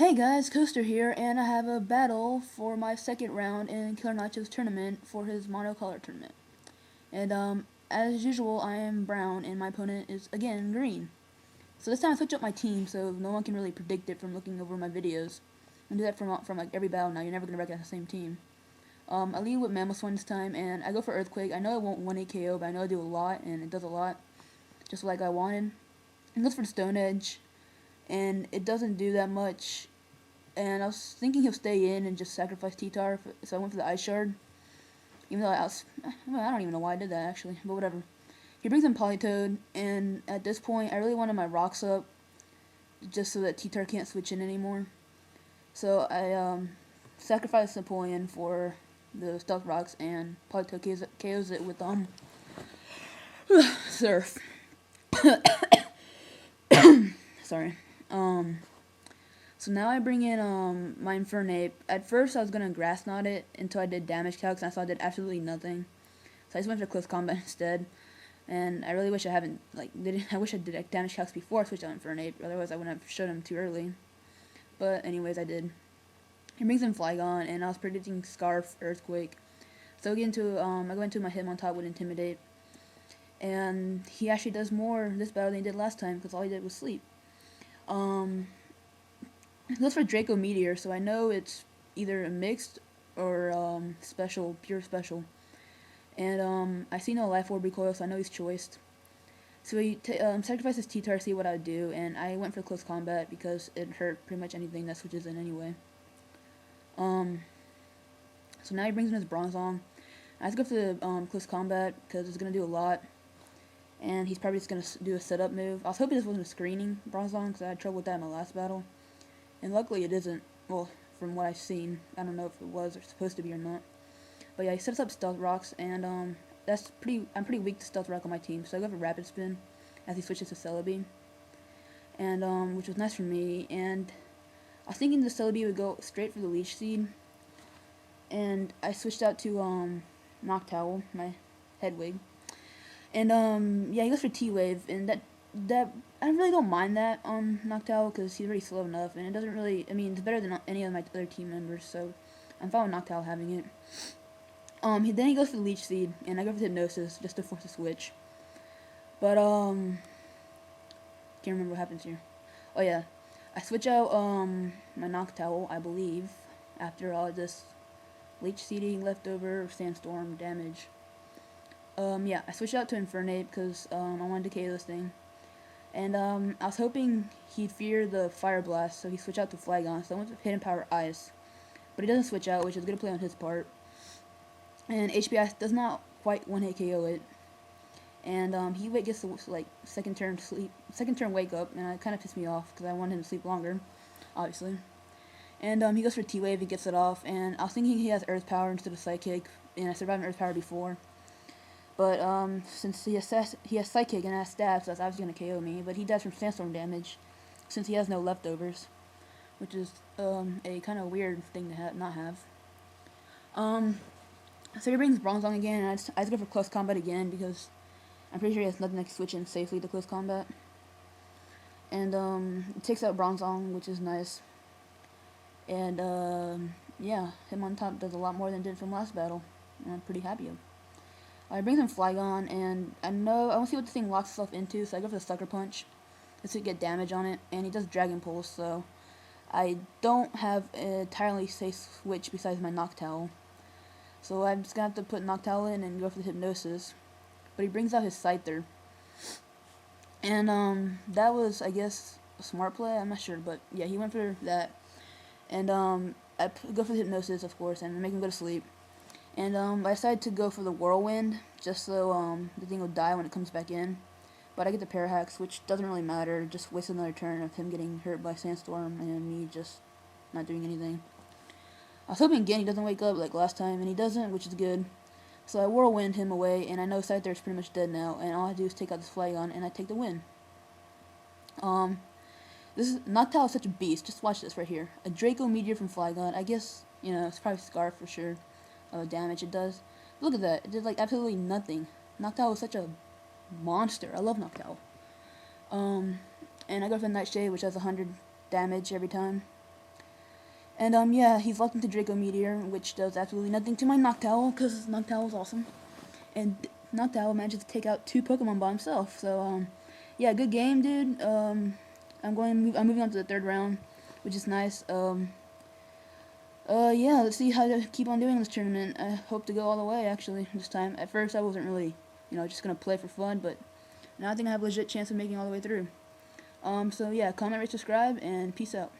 Hey guys, Coaster here, and I have a battle for my second round in KillerNacho's tournament for his Monocolor tournament. And as usual, I am brown, and my opponent is again green. So this time I switch up my team, so no one can really predict it from looking over my videos. I do that from like every battle now. You're never gonna recognize the same team. I lead with Mammoth One this time, and I go for Earthquake. I know it won't 1-8 KO, but I know I do a lot, and it does a lot, just like I wanted. It goes for the Stone Edge, and it doesn't do that much. And I was thinking he'll stay in and just sacrifice T-Tar, so I went for the Ice Shard. Even though I don't even know why I did that actually, but whatever. He brings in Politoed, and at this point, I really wanted my rocks up, just so that T-Tar can't switch in anymore. So I sacrificed Napoleon for the Stealth Rocks, and Politoed KOs it with Surf. Sorry. So now I bring in my Infernape. At first I was gonna Grass Knot it until I did damage calcs, and I saw I did absolutely nothing. So I just went for close combat instead. And I really wish I haven't I wish I did damage calcs before I switched out Infernape. Otherwise I wouldn't have showed him too early. But anyways, I did. He brings in Flygon, and I was predicting Scarf, Earthquake. So I go into my Hitmontop with Intimidate, and he actually does more this battle than he did last time because all he did was sleep. It goes for Draco Meteor, so I know it's either a mixed or special, pure special. And I see no Life Orb recoil, so I know he's choiced. So he sacrifices T-Tar to see what I would do, and I went for close combat because it hurt pretty much anything that switches in anyway. So now he brings in his Bronzong. I have to go for the close combat because it's going to do a lot. And he's probably just going to do a setup move. I was hoping this wasn't a screening Bronzong because I had trouble with that in my last battle. And luckily it isn't. Well, from what I've seen. I don't know if it was or supposed to be or not. But yeah, he sets up Stealth Rocks, and I'm pretty weak to Stealth Rock on my team, so I go for Rapid Spin as he switches to Celebi. And which was nice for me, and I was thinking the Celebi would go straight for the Leech Seed. And I switched out to Noctowl, my Hedwig. And yeah, he goes for T-Wave, and that I really don't mind that on Noctowl because he's already slow enough, and it doesn't really. I mean, it's better than any of my other team members, so I'm fine with Noctowl having it. Then he goes for the Leech Seed, and I go for the Hypnosis just to force a switch. But can't remember what happens here. Oh yeah, I switch out my Noctowl, I believe, after all this Leech Seeding, leftover Sandstorm damage. Yeah, I switched out to Infernape because I wanted to KO this thing. And I was hoping he'd fear the Fire Blast, so he switched out to Flygon, so I went to Hidden Power Ice. But he doesn't switch out, which is a good play on his part. And HBI does not quite 1-hit KO it. And he gets the second turn wake up, and it kind of pissed me off because I wanted him to sleep longer, obviously. And he goes for T-Wave, he gets it off, and I was thinking he has Earth Power instead of Psychic, and I survived an Earth Power before. But since he has Psychic and has stabs, so that's obviously going to KO me. But he dies from Sandstorm damage, since he has no leftovers, which is a kind of weird thing to not have. So he brings Bronzong again, and I just go for close combat again because I'm pretty sure he has nothing that can switch in safely to close combat. And it takes out Bronzong, which is nice. And yeah, Hitmontop does a lot more than it did from last battle, and I'm pretty happy. I bring in Flygon, and I want to see what this thing locks itself into, so I go for the Sucker Punch just to get damage on it, and he does Dragon Pulse, so I don't have an entirely safe switch besides my Noctowl. So I'm just going to have to put Noctowl in and go for the Hypnosis. But he brings out his Scyther. And that was, I guess, a smart play, I'm not sure, but yeah, he went for that. And I go for the Hypnosis, of course, and make him go to sleep. And I decided to go for the Whirlwind, just so the thing will die when it comes back in. But I get the Parahax, which doesn't really matter, just waste another turn of him getting hurt by Sandstorm and me just not doing anything. I was hoping again he doesn't wake up like last time, and he doesn't, which is good. So I Whirlwind him away, and I know Scyther is pretty much dead now, and all I do is take out this Flygon, and I take the win. Noctowl is such a beast. Just watch this right here. A Draco Meteor from Flygon. I guess, it's probably Scarf for sure. Damage it does. Look at that. It did absolutely nothing. Noctowl is such a monster. I love Noctowl. And I go for the Nightshade, which has 100 damage every time. And yeah, he's locked into Draco Meteor, which does absolutely nothing to my Noctowl, because Noctowl is awesome. And Noctowl manages to take out 2 Pokemon by himself. So yeah, good game, dude. I'm moving on to the 3rd round, which is nice. Yeah, let's see how to keep on doing this tournament. I hope to go all the way, actually, this time. At first, I wasn't really, just gonna play for fun, but now I think I have a legit chance of making it all the way through. So yeah, comment, rate, subscribe, and peace out.